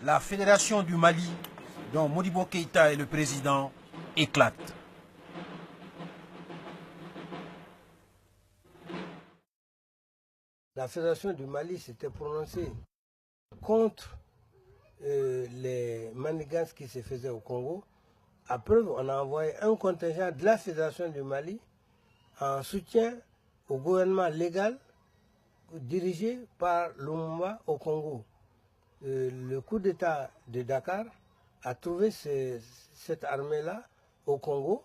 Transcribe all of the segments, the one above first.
la Fédération du Mali, dont Modibo Keïta est le président, éclate. La Fédération du Mali s'était prononcée contre les manigances qui se faisaient au Congo. À preuve, on a envoyé un contingent de la Fédération du Mali en soutien au gouvernement légal dirigé par Lumumba au Congo. Le coup d'État de Dakar a trouvé cette armée-là au Congo,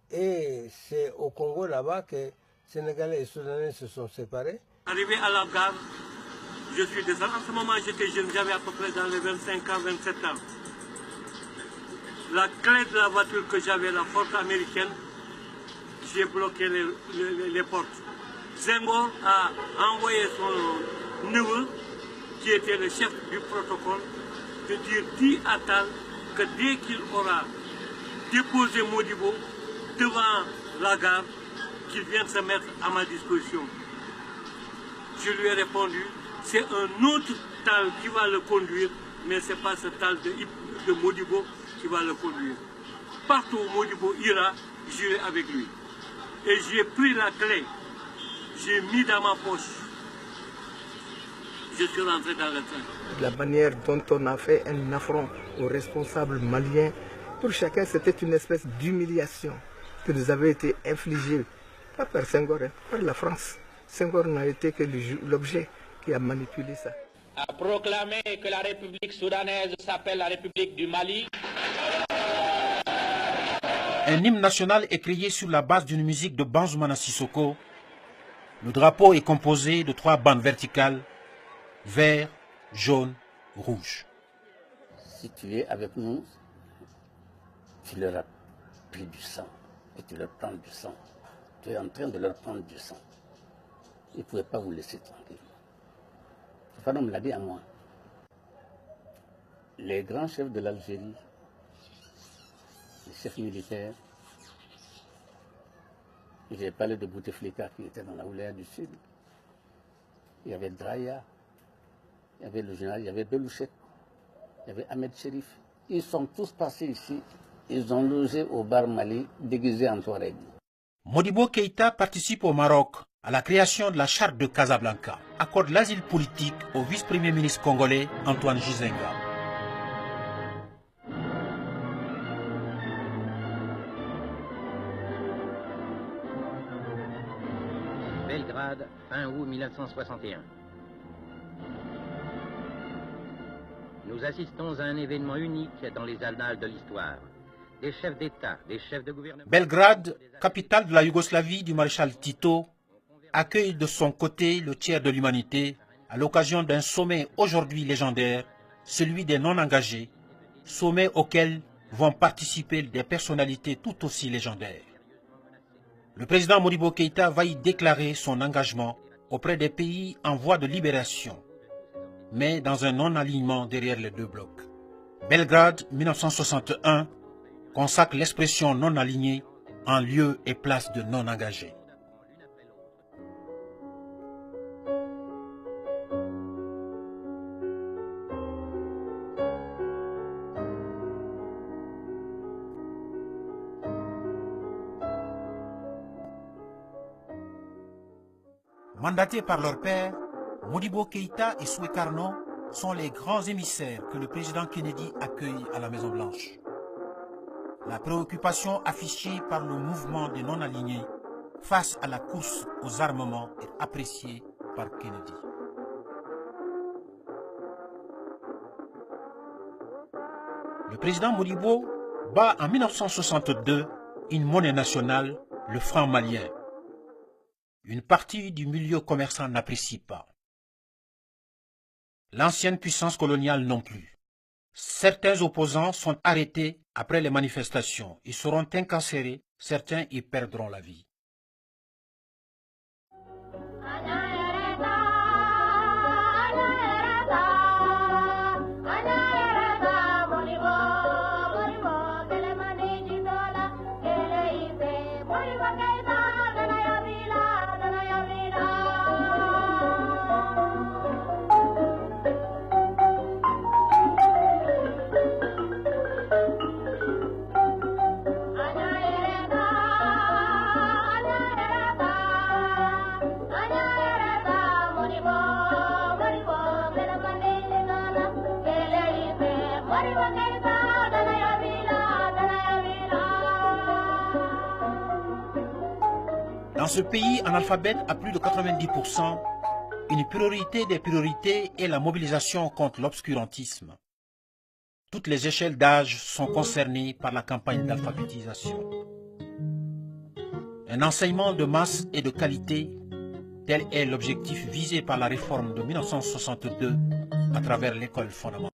et c'est au Congo là-bas que Sénégalais et Soudanais se sont séparés. Arrivé à la gare, je suis descendu. En ce moment, j'étais jeune, j'avais à peu près dans les 25 ans, 27 ans. La clé de la voiture que j'avais, la force américaine, j'ai bloqué les portes. Senghor a envoyé son neveu, qui était le chef du protocole, de dire dis à Tal que dès qu'il aura déposé Modibo devant la gare, qu'il vienne se mettre à ma disposition. Je lui ai répondu, c'est un autre Tal qui va le conduire, mais ce n'est pas ce Tal de Modibo qui va le conduire. Partout où Modibo ira, j'irai avec lui. Et j'ai pris la clé, j'ai mis dans ma poche. Je suis rentré dans le train. La manière dont on a fait un affront aux responsables maliens, pour chacun c'était une espèce d'humiliation que nous avait été infligée, pas par Senghor, par la France. Senghor n'a été que l'objet qui a manipulé ça. A proclamé que la République soudanaise s'appelle la République du Mali. Un hymne national est créé sur la base d'une musique de Banzoumana Sissoko. Le drapeau est composé de 3 bandes verticales, vert, jaune, rouge. Si tu es avec nous, tu leur as pris du sang et tu leur prends du sang. Tu es en train de leur prendre du sang. Ils ne pouvaient pas vous laisser tranquille. Fanon me l'a dit à moi. Les grands chefs de l'Algérie, les chefs militaires, j'ai parlé de Bouteflika qui était dans la Oulaya du Sud. Il y avait Draya, il y avait le général, il y avait Belouchet, il y avait Ahmed Sherif. Ils sont tous passés ici, ils ont logé au bar Mali déguisés en Touareg. Modibo Keïta participe au Maroc à la création de la charte de Casablanca, accorde l'asile politique au vice-premier ministre congolais Antoine Gizenga. Belgrade, fin août 1961. Nous assistons à un événement unique dans les annales de l'histoire. Des chefs d'État, des chefs de gouvernement... Belgrade, capitale de la Yougoslavie du maréchal Tito, accueille de son côté le tiers de l'humanité à l'occasion d'un sommet aujourd'hui légendaire, celui des non-engagés, sommet auquel vont participer des personnalités tout aussi légendaires. Le président Modibo Keïta va y déclarer son engagement auprès des pays en voie de libération, mais dans un non-alignement derrière les 2 blocs. Belgrade, 1961, consacre l'expression non-alignée en lieu et place de non-engagés. Mandatés par leur père, Modibo Keïta et Soué Carnot sont les grands émissaires que le président Kennedy accueille à la Maison-Blanche. La préoccupation affichée par le mouvement des non-alignés face à la course aux armements est appréciée par Kennedy. Le président Modibo bat en 1962 une monnaie nationale, le franc malien. Une partie du milieu commerçant n'apprécie pas. L'ancienne puissance coloniale non plus. Certains opposants sont arrêtés après les manifestations. Ils seront incarcérés, certains y perdront la vie. Dans ce pays analphabète à plus de 90%, une priorité des priorités est la mobilisation contre l'obscurantisme. Toutes les échelles d'âge sont concernées par la campagne d'alphabétisation. Un enseignement de masse et de qualité, tel est l'objectif visé par la réforme de 1962 à travers l'école fondamentale.